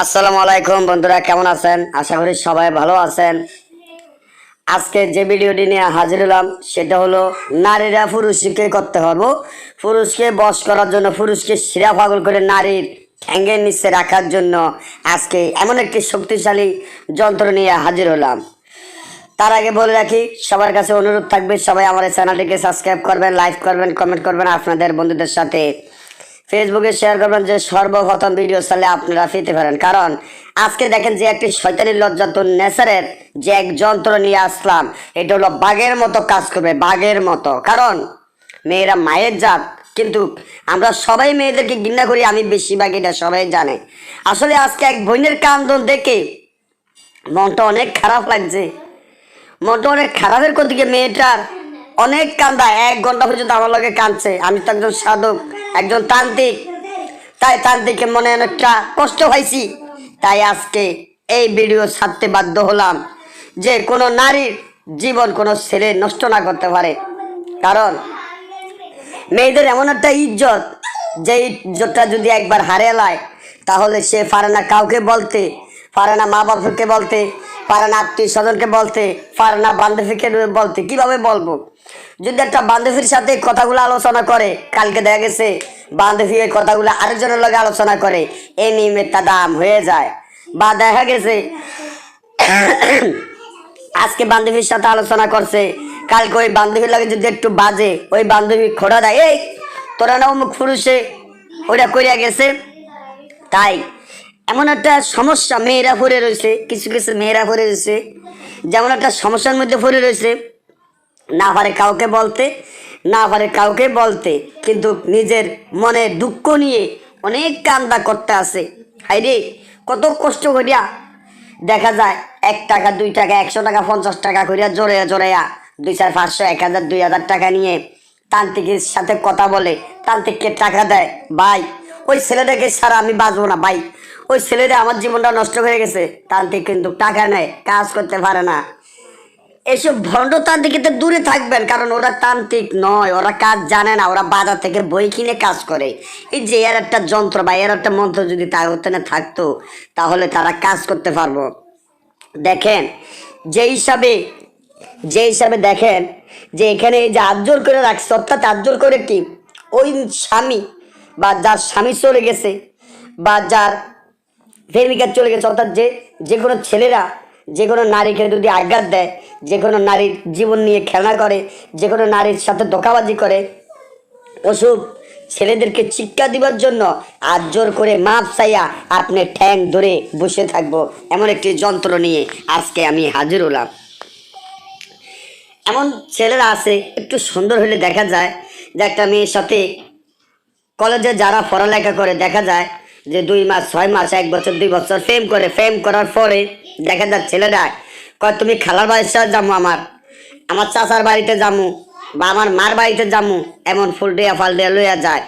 আসসালামু আলাইকুম বন্ধুরা, কেমন আছেন? আশা করি সবাই ভালো আছেন। আজকে যে ভিডিওটি নিয়ে হাজির হলাম সেটা হলো নারীরা পুরুষকে করতে পারবো, পুরুষকে বশ করার জন্য, পুরুষকে শিরা পাগল করে নারীর ঠ্যাঙ্গের নিচে রাখার জন্য আজকে এমন একটি শক্তিশালী যন্ত্র নিয়ে হাজির হলাম। তার আগে বলে রাখি, সবার কাছে অনুরোধ থাকবে সবাই আমার এই চ্যানেলটিকে সাবস্ক্রাইব করবেন, লাইক করবেন, কমেন্ট করবেন, আপনাদের বন্ধুদের সাথে ফেসবুকে শেয়ার করবেন, যে সর্বপ্রথম ভিডিও চাইলে আপনারা পেতে পারেন। কারণ আজকে দেখেন যে একটি শয়তানি লজ্জাতুর নেচারের যে এক যন্ত্র নিয়ে আসলাম, এটা হলো বাঘের মতো কাজ করবে, বাঘের মতো। কারণ মেয়েরা মায়ের জাত, কিন্তু আমরা সবাই মেয়েদেরকে ঘৃণা করি, আমি বেশিরভাগ, এটা সবাই জানে। আসলে আজকে এক বোনের কান্দন দেখে মনটা অনেক খারাপ লাগছে, মনটা অনেক খারাপের দিকে। মেয়েটার অনেক কান্দা, 1 ঘন্টা পর্যন্ত আমার লগে কাঁদছে। আমি তো একজন সাধক, একজন তান্ত্রিক, তাই তান্ত্রিকের মনে অনেকটা কষ্ট হয়েছি। তাই আজকে এই ভিডিও ছাড়তে বাধ্য হলাম, যে কোনো নারীর জীবন কোনো ছেলে নষ্ট না করতে পারে। কারণ মেয়েদের এমন একটা ইজ্জত, যে ইজ্জতটা যদি একবার হারিয়ে লায়, তাহলে সে পারে না কাউকে বলতে, পারে না মা বাবাকে বলতে, পারে না আত্মীয় স্বজনকে বলতে, পারে না বান্ধবীকে বলতে। কিভাবে বলবো? যদি একটা বান্ধবীর সাথে কথাগুলো আলোচনা করে, কালকে দেখা গেছে বান্ধবী এই কথাগুলো আরেকজনের লগে আলোচনা করে, এই নিয়মের তা দাম হয়ে যায়। বা দেখা গেছে আজকে বান্ধবীর সাথে আলোচনা করছে, কালকে ওই বান্ধবীর লাগে যদি একটু বাজে, ওই বান্ধবী খোড়া দেয়, এই তোরা না অমুক পুরুষে ওইটা করিয়া গেছে। তাই এমন একটা সমস্যা মেয়েরা পড়ে রয়েছে, কিছু কিছু মেয়েরা পড়ে রয়েছে, যেমন একটা সমস্যার মধ্যে পড়ে রয়েছে, না পারে কাউকে বলতে, না পারে কাউকে বলতে, কিন্তু নিজের মনে দুঃখ নিয়ে অনেক কান্দা করতে আছে। হাইরে কত কষ্ট করিয়া দেখা যায় 1 টাকা 2 টাকা 100 টাকা 50 টাকা করিয়া জোরে জোরেয়া 2 4 500 1000 2000 টাকা নিয়ে তান্ত্রিকের সাথে কথা বলে, তান্ত্রিককে টাকা দেয়। ভাই ওই ছেলেটাকে ছাড়া আমি বাঁচবো না ভাই, ওই ছেলেটা আমার জীবনটা নষ্ট হয়ে গেছে। তান্ত্রিক কিন্তু টাকা নেয়, কাজ করতে পারে না। এসব ভণ্ড তান্ত্রিকদের দূরে থাকবেন, কারণ ওরা তান্ত্রিক নয়, ওরা কাজ জানে না, ওরা বাজার থেকে বই কিনে কাজ করে। এই যে এর একটা যন্ত্র বা এর একটা মন্ত্র যদি তার থাকতো, তাহলে তারা কাজ করতে পারবো। দেখেন যে হিসাবে দেখেন যে এখানে যে আজ্জোর করে রাখছে, অর্থাৎ আজ্জোর করে কি, ওই স্বামী বা যার স্বামী চলে গেছে বা যার প্রেমিকা চলে গেছে, অর্থাৎ যে কোনো ছেলেরা যে কোনো নারীকে যদি আঘাত দেয়, যে কোনো নারীর জীবন নিয়ে খেলা করে, যে কোনো নারীর সাথে ধোঁকাবাজি করে, ওসব ছেলেদেরকে শিক্ষা দিবার জন্য আজ জোর করে মাপ চাইয়া আপনি ঠ্যাং ধরে বসে থাকবো, এমন একটি যন্ত্র নিয়ে আজকে আমি হাজির হলাম। এমন ছেলেরা আছে, একটু সুন্দর হলে দেখা যায় যে একটা মেয়ের সাথে কলেজে যারা পড়ালেখা করে, দেখা যায় যে 2 মাস 6 মাস 1 বছর 2 বছর প্রেম করে, প্রেম করার পরে দেখা যায় ছেলেরা কয় তুমি খালার বাড়ির সাথে যাবো, আমার চাচার বাড়িতে যাবো, বা আমার মার বাড়িতে যাবো, এমন ফুল দেয়া ফাল দেয়া লইয়া যায়,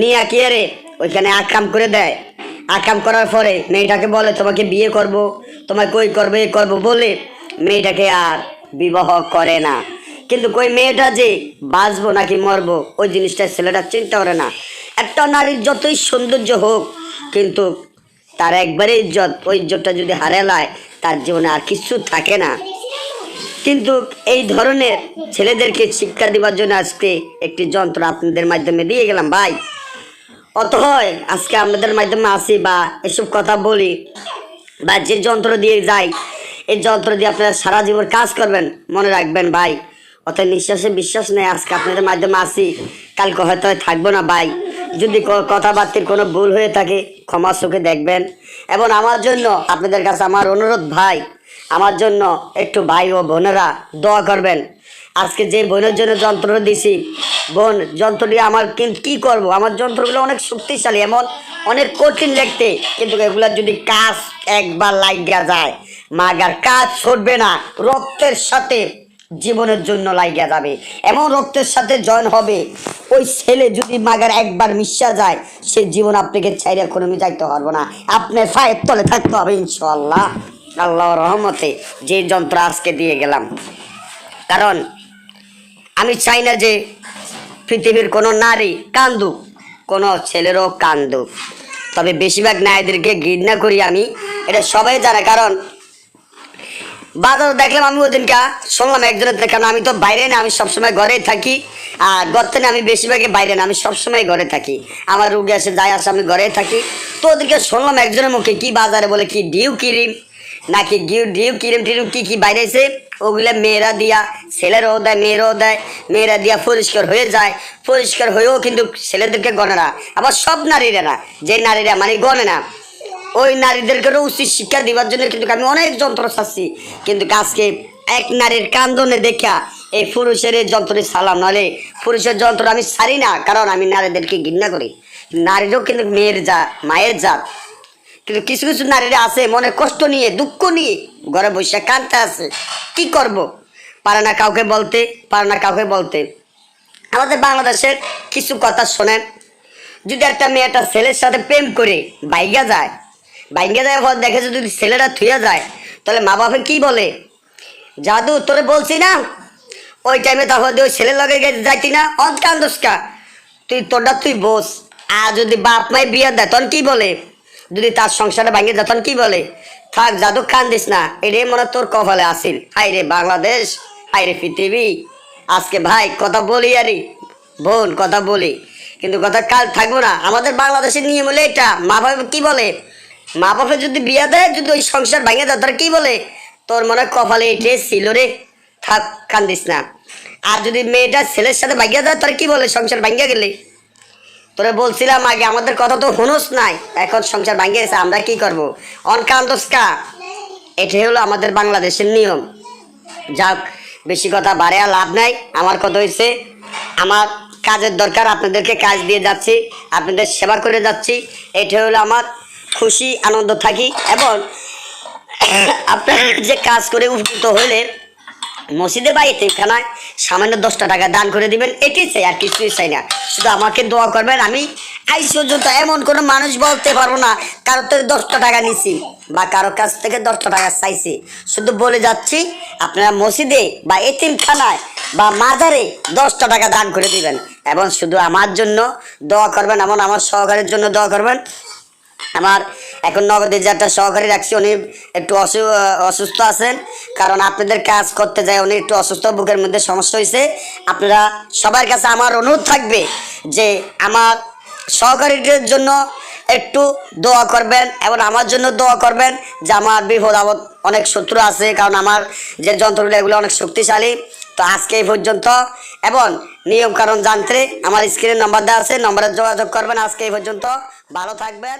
নিয়ে কি রে ওইখানে আকাম করে দেয়। আকাম করার পরে মেয়েটাকে বলে তোমাকে বিয়ে করব, তোমাকে কই করবে করবো বলে মেয়েটাকে আর বিবাহ করে না। কিন্তু কই মেয়েটা যে বাঁচবো নাকি মরবো, ওই জিনিসটা ছেলেটা চিন্তা করে না। একটা নারীর যতই সৌন্দর্য হোক, কিন্তু তার একবারে ইজ্জত, ওই ইজ্জতটা যদি হারালায়, তার জীবনে আর কিছু থাকে না। কিন্তু এই ধরনের ছেলেদেরকে শিক্ষা দেওয়ার জন্য আজকে একটি যন্ত্র আপনাদের মাধ্যমে দিয়ে গেলাম ভাই। অত হয় আজকে আপনাদের মাধ্যমে আসি বা এসব কথা বলি বা যে যন্ত্র দিয়ে যাই, এই যন্ত্র দিয়ে আপনারা সারা জীবন কাজ করবেন, মনে রাখবেন ভাই। অত নিঃশ্বাসে বিশ্বাস নেই, আজকে আপনাদের মাধ্যমে আসি, কালকে হয়তো থাকবো না ভাই। যদি কথাবার্তার কোনো ভুল হয়ে থাকে ক্ষমা চোখে দেখবেন। এবং আমার জন্য আপনাদের কাছে আমার অনুরোধ ভাই, আমার জন্য একটু ভাই ও বোনেরা দোয়া করবেন। আজকে যে বোনের জন্য যন্ত্র দিছি, বোন যন্ত্র দিয়ে আমার কিন্তু কী করবো, আমার যন্ত্রগুলো অনেক শক্তিশালী, এমন অনেক কঠিন দেখতে, কিন্তু এগুলা যদি কাজ একবার লাগিয়া যায়, মাগার কাজ ছুটবে না, রক্তের সাথে জীবনের জন্য লাগিয়া যাবে, এমন রক্তের সাথে জয়েন হবে। ওই ছেলে যদি মাগার একবার মিশা যায়, সে জীবন আপনাকে ছাইরা কোনো যাইতে পারবো না, আপনার পায়ের তলে থাকতে হবে ইনশাআল্লাহ, আল্লাহর রহমতে। যে যন্ত্র আজকে দিয়ে গেলাম, কারণ আমি চাই না যে পৃথিবীর কোনো নারী কান্দুক, কোনো ছেলেরও কান্দুক। তবে বেশিরভাগ নারীদেরকে ঘৃণা করি আমি, এটা সবাই জানে। কারণ বাজার দেখলাম আমি ওদিনকা শুনলাম একজনের, কারণ আমি তো বাইরে না, আমি সবসময় ঘরেই থাকি। আর গর্তে না, আমি বেশিরভাগই বাইরে না, আমি সবসময় ঘরে থাকি। আমার রুগী আসে যায় আসে, আমি ঘরেই থাকি। তো ওদিনকে শুনলাম একজনের মুখে কি বাজারে বলে কি ডিউ ক্রিম নাকি ডিউ ক্রিম টিরিম কি বাইরেছে, ওগুলা মেয়েরা দিয়া, ছেলেরাও দেয়, মেয়েরাও দেয়। মেয়েরা দিয়া পরিষ্কার হয়ে যায়, পরিষ্কার হয়েও কিন্তু ছেলেদেরকে গণে না। আবার সব নারীরা না, যে নারীরা মানে গণে না, ওই নারীদেরকেও উচিত শিক্ষা দেওয়ার জন্য কিন্তু আমি অনেক যন্ত্র চাচ্ছি। কিন্তু আজকে এক নারীর কান্দনে দেখা এই পুরুষের এই যন্ত্রে সালাম, নাহলে পুরুষের যন্ত্র আমি ছাড়ি না, কারণ আমি নারীদেরকে ঘৃণা করি। নারীরও কিন্তু মেয়ের জাত, মায়ের জাত। কিন্তু কিছু কিছু নারীরা আছে মনে কষ্ট নিয়ে, দুঃখ নিয়ে ঘরে বসে কাঁদতে আছে। কি করব, পারে না কাউকে বলতে, পারে না কাউকে বলতে। আমাদের বাংলাদেশের কিছু কথা শোনেন, যদি একটা মেয়ে একটা ছেলের সাথে প্রেম করে বাইগা যায়, বাইঙ্গা যায় পর দেখে যদি ছেলেটা থুয়ে যায়, তাহলে মা বাপে কি বলে, জাদু তোরে বলছি না ওই টাইমে, তারপর ওই ছেলের লগে যাইতি না, অন কান্দুসকা তুই তোরটা তুই বস। আর যদি বাপ মায় বিয়ে দেয় তখন কি বলে, যদি তার সংসারে ভাঙে যায় তখন কি বলে, থাক জাদু কান্দিস না, এটাই মনে তোর কপালে আসিল। হাই রে বাংলাদেশ, হাই রে পৃথিবী। আজকে ভাই কথা বলি আরে বোন, কথা বলি, কিন্তু কথা কাল থাকবো না। আমাদের বাংলাদেশের নিয়ম হলে এটা, মা বাবা কি বলে, মা বাপে যদি বিয়া দেয়, যদি ওই সংসার ভাঙে দেয়, তারা কি বলে, তোর মনে কপালে এটে ছিল রে, থাক কান্দিস না। আর যদি মেয়েটা ছেলের সাথে ভাঙিয়া দেয়, তারা কি বলে, সংসার ভাঙিয়া গেলে, তোরে বলছিলাম আগে আমাদের কথা তো শুনোস নাই, এখন সংসার ভাঙিয়ে গেছে, আমরা কি করবো, অন কান্দোসকা। এটাই হলো আমাদের বাংলাদেশের নিয়ম। যাক, বেশি কথা বাড়ে আর লাভ নাই। আমার কথা হয়েছে, আমার কাজের দরকার, আপনাদেরকে কাজ দিয়ে যাচ্ছি, আপনাদের সেবা করে যাচ্ছি। এটা হলো আমার খুশি, আনন্দ থাকি। এবং আপনার যে কাজ করে উপকৃত হইলে মসজিদে বা এতিমখানায় সামান্য 10টা টাকা দান করে দিবেন, এটাই চাই, আর কিছুই চাই না। শুধু আমাকে দোয়া করবেন। আমি আজ পর্যন্ত এমন কোনো মানুষ বলতে পারবো না কারো থেকে 10টা টাকা নিছি বা কারো কাছ থেকে 10টা টাকা চাইছি। শুধু বলে যাচ্ছি, আপনারা মসজিদে বা এতিমখানায় বা মাজারে 10টা টাকা দান করে দিবেন, এবং শুধু আমার জন্য দোয়া করবেন, এমন আমার সহকারীর জন্য দোয়া করবেন। আমার এখন নগদে যে একটা সহকারী রাখছি, উনি একটু অসুস্থ আছেন, কারণ আপনাদের কাজ করতে যায় উনি একটু অসুস্থ, বুকের মধ্যে সমস্যা হয়েছে। আপনারা সবার কাছে আমার অনুরোধ থাকবে যে আমার সহকারীদের জন্য একটু দোয়া করবেন, এবং আমার জন্য দোয়া করবেন, যে আমার বিপদ আপদ, অনেক শত্রু আছে, কারণ আমার যে যন্ত্রগুলো এগুলো অনেক শক্তিশালী। তো আজকে এই পর্যন্ত, এবং নিয়ম কারণ জানতে আমার স্ক্রিনে নম্বর দেওয়া আছে, নম্বরে যোগাযোগ করবেন। আজকে এই পর্যন্ত, ভালো থাকবেন।